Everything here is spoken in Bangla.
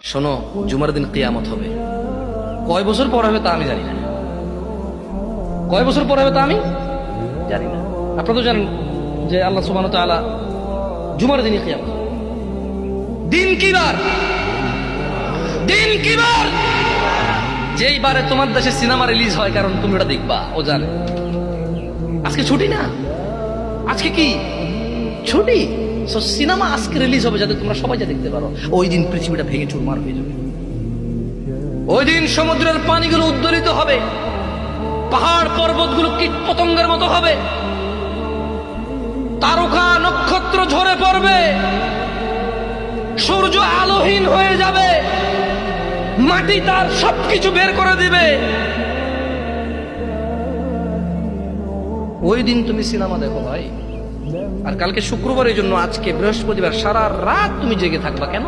শোনো, জুমার দিন কিয়ামত হবে। কয় বছর পর হবে তা আমি জানি না, কয় বছর পর হবে তা আমি জানি না। আপনারা তো জানেন যে আল্লাহ সুবহানাহু ওয়া তাআলা জুমার দিনই কিয়ামত। দিন কি বার? দিন কি বার? যেই বারে তোমার দেশে সিনেমা রিলিজ হয়, কারণ তুমি ওটা দেখবা, ও জানে। আজকে ছুটি না, আজকে কি ছুটি? সিনেমা আজকে রিলিজ হবে যাতে তোমরা সবাই যা দেখতে পারো। ওই দিন পৃথিবীটা ভেঙে চুরমার হয়ে যাবে। ওই দিন সমুদ্রের পানিগুলো উদ্দোলিত হবে, পাহাড় পর্বতগুলো কীট পতঙ্গের মতো হবে, তারকা নক্ষত্র ঝরে পড়বে, সূর্য আলোহীন হয়ে যাবে, মাটি তার সবকিছু বের করে দিবে। ওই দিন তুমি সিনেমা দেখো ভাই। আর কালকে শুক্রবার, এই জন্য আজকে বৃহস্পতিবার সারা রাত তুমি জেগে থাকবা। কেন?